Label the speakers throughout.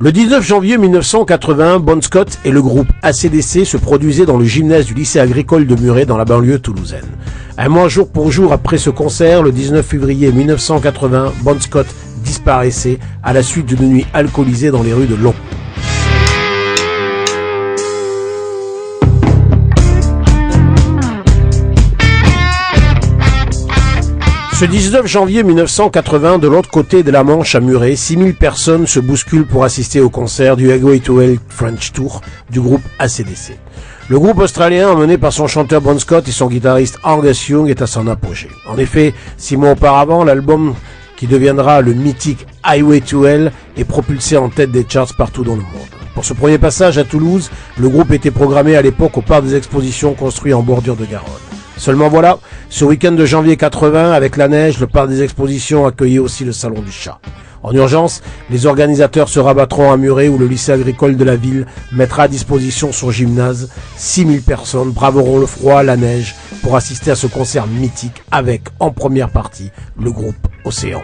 Speaker 1: Le 19 janvier 1981, Bon Scott et le groupe AC/DC se produisaient dans le gymnase du lycée agricole de Muret dans la banlieue toulousaine. Un mois jour pour jour après ce concert, le 19 février 1980, Bon Scott disparaissait à la suite d'une nuit alcoolisée dans les rues de Long. Ce 19 janvier 1980, de l'autre côté de la Manche à Muret, 6000 personnes se bousculent pour assister au concert du Highway to Hell French Tour du groupe AC/DC. Le groupe australien, emmené par son chanteur Bon Scott et son guitariste Angus Young, est à son apogée. En effet, 6 mois auparavant, l'album qui deviendra le mythique Highway to Hell est propulsé en tête des charts partout dans le monde. Pour ce premier passage à Toulouse, le groupe était programmé à l'époque au parc des expositions construit en bordure de Garonne. Seulement voilà, ce week-end de janvier 80, avec la neige, le parc des expositions accueillait aussi le Salon du Chat. En urgence, les organisateurs se rabattront à Muret où le lycée agricole de la ville mettra à disposition son gymnase. 6000 personnes braveront le froid, la neige pour assister à ce concert mythique avec, en première partie, le groupe Océan.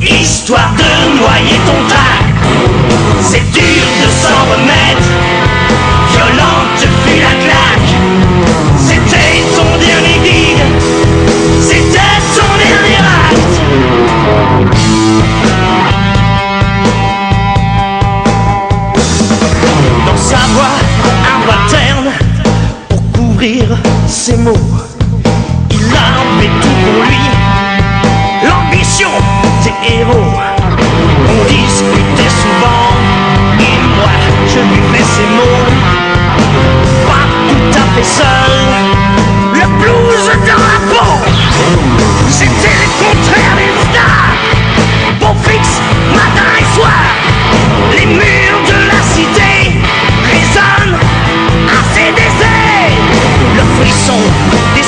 Speaker 2: Histoire de noyer ton trac, c'est dur de s'en remettre, violente fut la claque. C'était ton dernier gig, c'était ton dernier acte. Dans sa voix, un voix terne pour couvrir ses mots. Il avait tout pour lui, l'ambition des héros. On discutait souvent et moi je lui fais ces mots. Pas tout à fait seul, le blues dans la peau. C'était le contraire des stars, bon fixe matin et soir. Les murs de la cité résonnent à ses décès. Le frisson des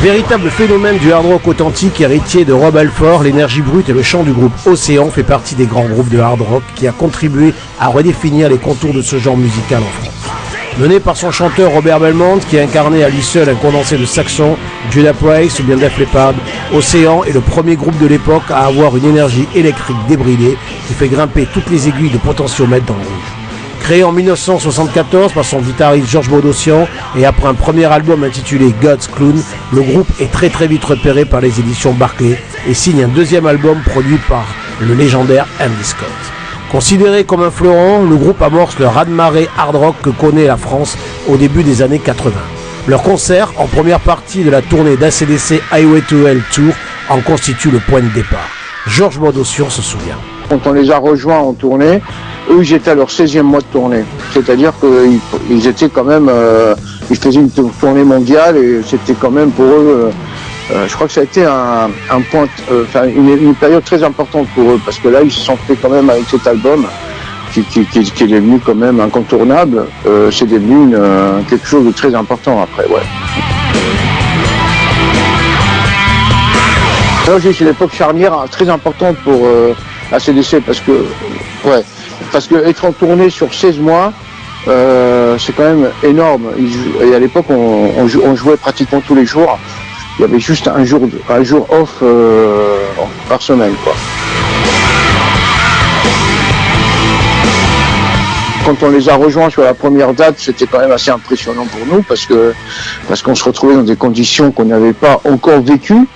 Speaker 1: Véritable phénomène du hard rock authentique, héritier de Rob Halford, l'énergie brute et le chant du groupe Océan fait partie des grands groupes de hard rock qui a contribué à redéfinir les contours de ce genre musical en France. Mené par son chanteur Robert Belmont, qui incarnait à lui seul un condensé de Saxon, Judas Priest ou bien Def Leppard, Océan est le premier groupe de l'époque à avoir une énergie électrique débridée qui fait grimper toutes les aiguilles de potentiomètre dans le rouge. Créé en 1974 par son guitariste Georges Bodossian et après un premier album intitulé God's Clown, le groupe est très vite repéré par les éditions Barclay et signe un deuxième album produit par le légendaire Andy Scott. Considéré comme un fleuron, le groupe amorce le raz-de-marée hard rock que connaît la France au début des années 80. Leur concert, en première partie de la tournée d'ACDC Highway to Hell Tour, en constitue le point de départ. Georges Bodossian se souvient.
Speaker 3: Quand on les a rejoints en tournée, eux ils étaient à leur 16e mois de tournée. C'est-à-dire qu'ils étaient quand même, ils faisaient une tournée mondiale et c'était quand même pour eux, je crois que ça a été un point, une période très importante pour eux parce que là ils se sont fait quand même avec cet album qui est devenu quand même incontournable. C'est devenu quelque chose de très important après, ouais. Là, c'est l'époque charnière très importante pour ACDC parce que être en tournée sur 16 mois, c'est quand même énorme. Et à l'époque, on jouait pratiquement tous les jours. Il y avait juste un jour off par semaine, quoi. Quand on les a rejoints sur la première date, c'était quand même assez impressionnant pour nous parce qu'on se retrouvait dans des conditions qu'on n'avait pas encore vécues.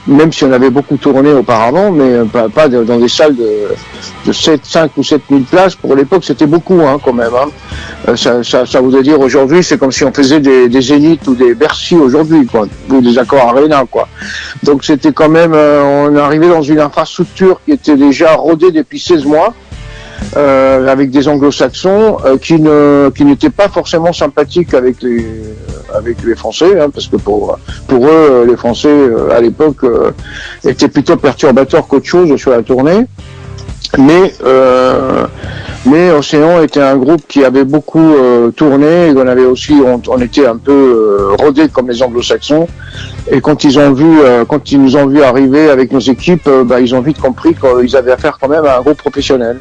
Speaker 3: Même si on avait beaucoup tourné auparavant, mais pas dans des salles de 5 ou 7 000 places. Pour l'époque, c'était beaucoup, quand même. Ça voudrait dire aujourd'hui, c'est comme si on faisait des Zénith ou des Bercy aujourd'hui, quoi, ou des Accor Arena, quoi. Donc c'était quand même, on arrivait dans une infrastructure qui était déjà rodée depuis 16 mois. Avec des anglo-saxons qui n'étaient pas forcément sympathiques avec les Français, parce que pour eux, les Français à l'époque étaient plutôt perturbateurs qu'autre chose sur la tournée. Mais Océan était un groupe qui avait beaucoup tourné, et on était un peu rodés comme les anglo-saxons. Et quand ils nous ont vu arriver avec nos équipes, ils ont vite compris qu'ils avaient affaire quand même à un groupe professionnel.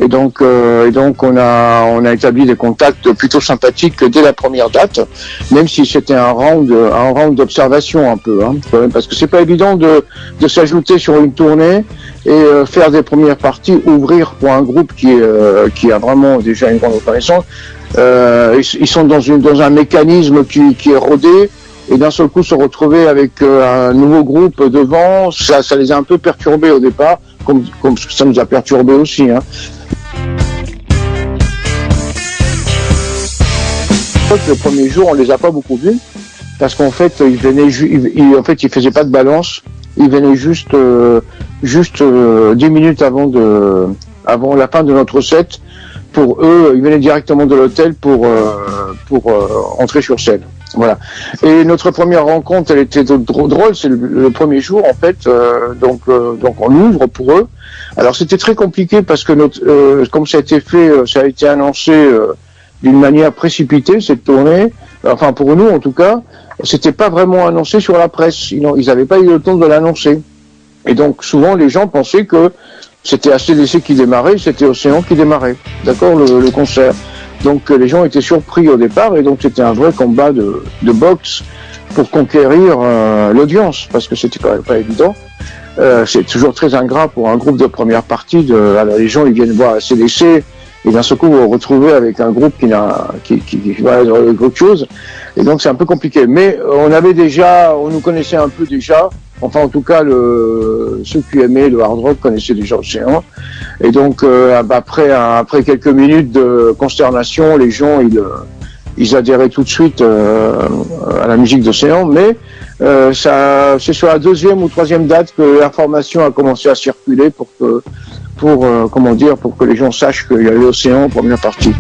Speaker 3: Et donc on a établi des contacts plutôt sympathiques dès la première date, même si c'était un round d'observation un peu, quand même, parce que c'est pas évident de s'ajouter sur une tournée et faire des premières parties, ouvrir pour un groupe qui a vraiment déjà une grande reconnaissance. Ils sont dans un mécanisme qui est rodé. Et d'un seul coup se retrouver avec un nouveau groupe devant, ça les a un peu perturbés au départ, comme ça nous a perturbés aussi. Le premier jour, on les a pas beaucoup vus parce qu'en fait, ils faisaient pas de balance. Ils venaient juste 10 minutes avant la fin de notre set. Pour eux, ils venaient directement de l'hôtel pour entrer sur scène. Voilà. Et notre première rencontre, elle était drôle. C'est le premier jour, en fait. Donc on ouvre pour eux. Alors c'était très compliqué parce que comme ça a été fait, ça a été annoncé d'une manière précipitée cette tournée. Enfin pour nous en tout cas, c'était pas vraiment annoncé sur la presse. Ils n'avaient pas eu le temps de l'annoncer. Et donc souvent les gens pensaient que c'était ACDC qui démarrait, c'était Océan qui démarrait. D'accord, le concert. Donc les gens étaient surpris au départ et donc c'était un vrai combat de boxe pour conquérir l'audience parce que c'était quand même pas évident. C'est toujours très ingrat pour un groupe de première partie. Alors les gens ils viennent voir ACDC et d'un seul coup vous vous retrouvez avec un groupe qui va autre chose. Et donc c'est un peu compliqué. Mais on nous connaissait un peu déjà. Enfin, en tout cas, ceux qui aimaient le hard rock connaissaient déjà Océan. Et donc, après quelques minutes de consternation, les gens, ils adhéraient tout de suite à la musique d'Océan. Mais c'est sur la deuxième ou troisième date que l'information a commencé à circuler pour que les gens sachent qu'il y avait Océan en première partie.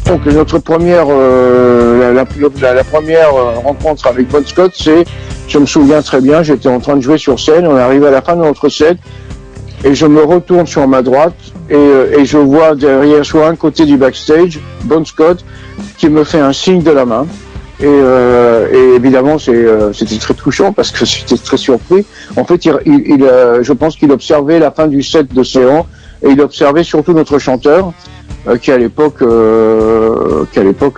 Speaker 3: Donc notre première la première rencontre avec Bon Scott, je me souviens très bien, j'étais en train de jouer sur scène, on est arrivé à la fin de notre set et je me retourne sur ma droite et je vois derrière, sur un côté du backstage, Bon Scott qui me fait un signe de la main. Et évidemment, c'était très touchant parce que j'étais très surpris. En fait, je pense qu'il observait la fin du set d'Océan et il observait surtout notre chanteur qui à l'époque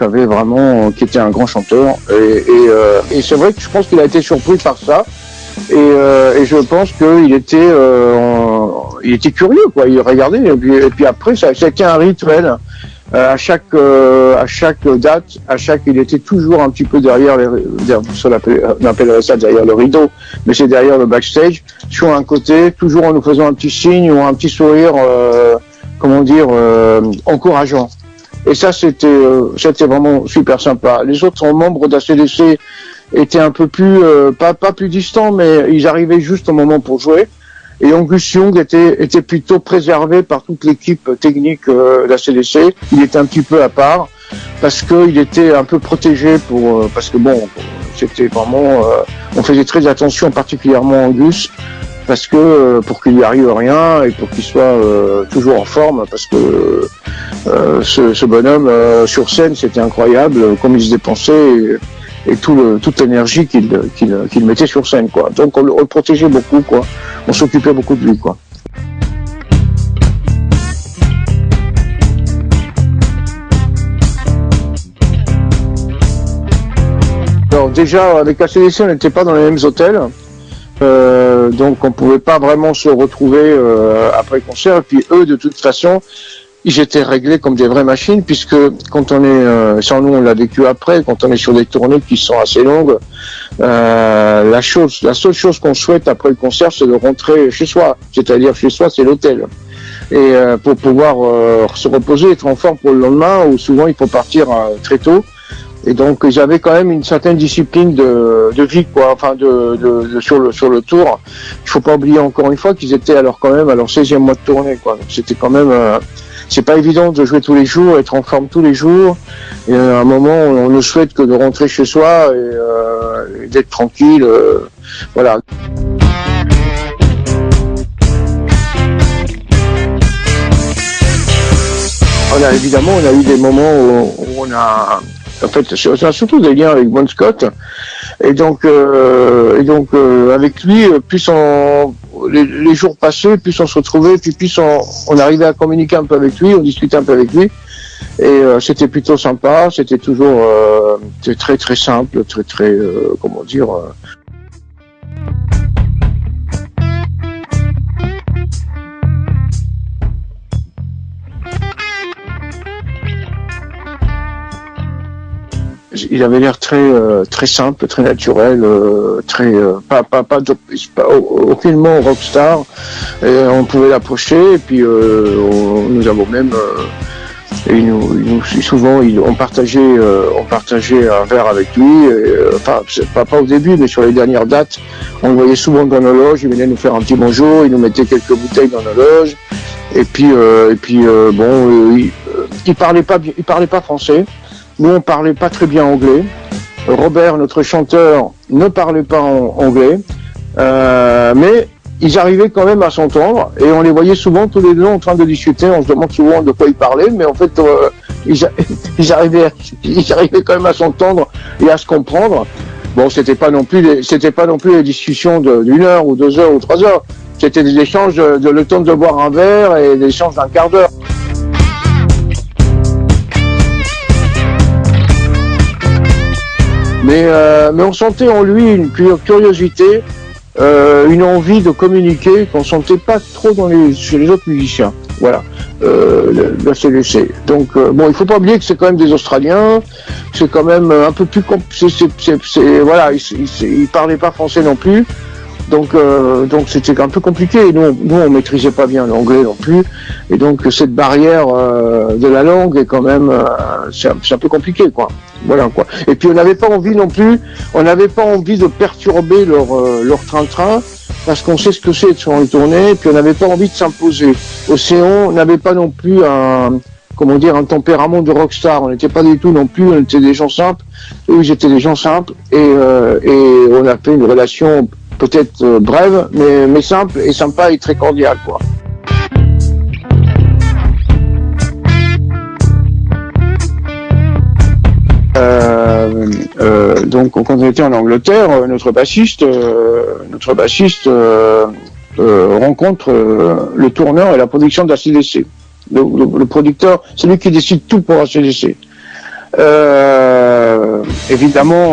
Speaker 3: avait vraiment, qui était un grand chanteur. Et c'est vrai que je pense qu'il a été surpris par ça. Et je pense qu'il était, il était curieux, quoi. Il regardait et puis après, ça a été un rituel. À chaque date, il était toujours un petit peu derrière on appellerait ça derrière le rideau, mais c'est derrière le backstage, sur un côté, toujours en nous faisant un petit signe ou un petit sourire, encourageant. Et ça, c'était vraiment super sympa. Les autres membres d'ACDC étaient un peu plus, pas plus distants, mais ils arrivaient juste au moment pour jouer. Et Angus Young était plutôt préservé par toute l'équipe technique de la CDC. Il était un petit peu à part parce qu'il était un peu protégé parce que bon, c'était vraiment, on faisait très attention, particulièrement Angus, parce que pour qu'il lui arrive rien et pour qu'il soit toujours en forme, parce que ce bonhomme sur scène, c'était incroyable comme il se dépensait. Et toute l'énergie qu'il mettait sur scène, quoi. Donc on le protégeait beaucoup, quoi. On s'occupait beaucoup de lui, quoi. Alors déjà, avec ACDC, on n'était pas dans les mêmes hôtels. Donc on pouvait pas vraiment se retrouver après le concert. Et puis eux, de toute façon, ils étaient réglés comme des vraies machines, puisque quand on est, sans nous on l'a vécu après, quand on est sur des tournées qui sont assez longues, la seule chose qu'on souhaite après le concert, c'est de rentrer chez soi. C'est-à-dire chez soi, c'est l'hôtel. Et pour pouvoir se reposer, être en forme pour le lendemain, où souvent il faut partir très tôt. Et donc ils avaient quand même une certaine discipline de vie, quoi, enfin sur le tour. Il faut pas oublier encore une fois qu'ils étaient quand même à leur 16e mois de tournée, quoi. Donc c'était quand même c'est pas évident de jouer tous les jours, être en forme tous les jours. Et à un moment, on ne souhaite que de rentrer chez soi et d'être tranquille. Voilà. Évidemment, on a eu des moments où on a... En fait, on a surtout des liens avec Bon Scott. Et donc avec lui, plus les jours passaient, plus on se retrouvait, puis plus on arrivait à communiquer un peu avec lui, on discutait un peu avec lui, et c'était plutôt sympa. C'était toujours très très simple, très comment dire. Il avait l'air très simple, très naturel, pas aucunement rockstar. Et on pouvait l'approcher et puis nous avons même souvent on partageait un verre avec lui. Enfin pas au début, mais sur les dernières dates, on le voyait souvent dans nos loges. Il venait nous faire un petit bonjour, il nous mettait quelques bouteilles dans nos loges. Et puis il parlait pas français. Nous, on parlait pas très bien anglais. Robert, notre chanteur, ne parlait pas anglais. Mais ils arrivaient quand même à s'entendre. Et on les voyait souvent tous les deux en train de discuter. On se demande souvent de quoi ils parlaient. Mais en fait, ils arrivaient quand même à s'entendre et à se comprendre. Bon, c'était pas non plus les discussions d'une heure ou 2 heures ou 3 heures. C'était des échanges le temps de boire un verre et des échanges d'un quart d'heure. Mais on sentait en lui une curiosité, une envie de communiquer qu'on sentait pas trop chez les autres musiciens. Voilà, la CDC. Donc il faut pas oublier que c'est quand même des Australiens, c'est quand même un peu plus voilà, ils parlaient pas français non plus. Donc c'était un peu compliqué. Nous on maîtrisait pas bien l'anglais non plus, et donc cette barrière de la langue est quand même c'est un peu compliqué, quoi. Voilà, quoi. Et puis on n'avait pas envie de perturber leur train-train, parce qu'on sait ce que c'est de sur une tournée, et puis on n'avait pas envie de s'imposer. Océan n'avait pas non plus un tempérament de rockstar. On n'était pas du tout non plus, on était des gens simples. Eux, ils étaient des gens simples, et on a fait une relation peut-être brève, mais simple et sympa et très cordiale, quoi. donc quand on était en Angleterre, notre bassiste rencontre le tourneur et la production d'ACDC. Le producteur, c'est lui qui décide tout pour ACDC. Évidemment,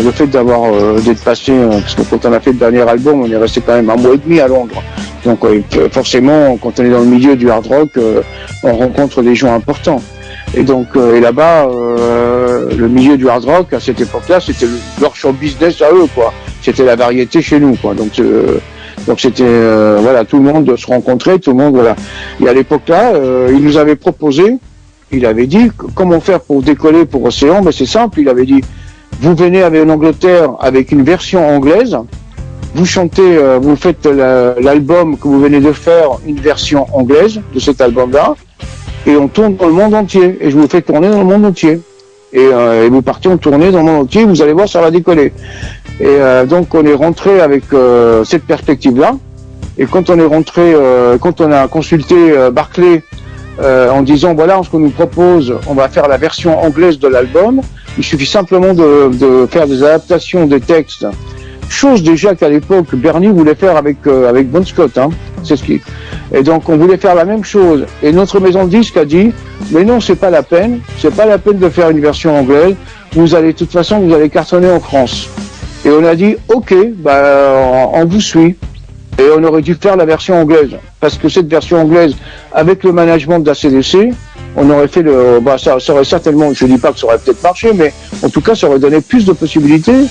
Speaker 3: le fait d'être passé, parce que quand on a fait le dernier album, on est resté quand même un mois et demi à Londres. Donc forcément, quand on est dans le milieu du hard rock, on rencontre des gens importants. Et donc, et là-bas, le milieu du hard rock à cette époque-là, c'était leur show business à eux, quoi. C'était la variété chez nous, quoi. Donc c'était voilà, tout le monde se rencontrait, tout le monde, voilà. Et à l'époque-là, il nous avait proposé, il avait dit comment faire pour décoller pour Océan. Ben c'est simple, il avait dit vous venez en Angleterre avec une version anglaise, vous chantez, vous faites l'album que vous venez de faire, une version anglaise de cet album-là, et on tourne dans le monde entier, et je vous fais tourner dans le monde entier. Et vous partez en tournée dans le monde entier, vous allez voir, ça va décoller. Et donc on est rentré avec cette perspective-là. Et quand on est rentré, quand on a consulté Barclay en disant voilà ce qu'on nous propose, on va faire la version anglaise de l'album. Il suffit simplement de faire des adaptations des textes. Chose déjà qu'à l'époque Bernie voulait faire avec Bon Scott, hein. C'est ce qui. Et donc on voulait faire la même chose. Et notre maison de disques a dit mais non, c'est pas la peine de faire une version anglaise. De toute façon vous allez cartonner en France. Et on a dit ok, on vous suit. Et on aurait dû faire la version anglaise parce que cette version anglaise avec le management de la CDC, on aurait fait ça aurait certainement, je dis pas que ça aurait peut-être marché, mais en tout cas ça aurait donné plus de possibilités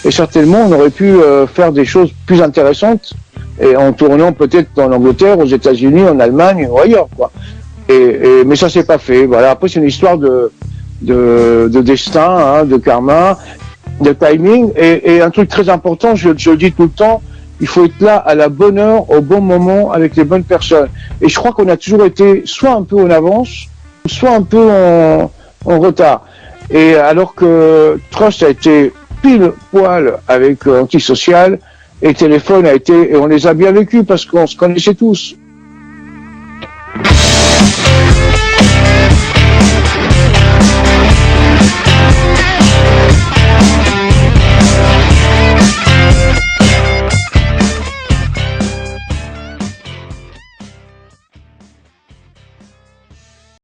Speaker 3: et certainement on aurait pu faire des choses plus intéressantes et en tournant peut-être en Angleterre, aux États-Unis, en Allemagne ou ailleurs, quoi. Mais ça s'est pas fait. Voilà. Après c'est une histoire de destin, hein, de karma, de timing et un truc très important, je le dis tout le temps. Il faut être là à la bonne heure, au bon moment, avec les bonnes personnes. Et je crois qu'on a toujours été soit un peu en avance, soit un peu en retard. Et alors que Trust a été pile poil avec Antisocial, et Téléphone a été, et on les a bien vécus parce qu'on se connaissait tous.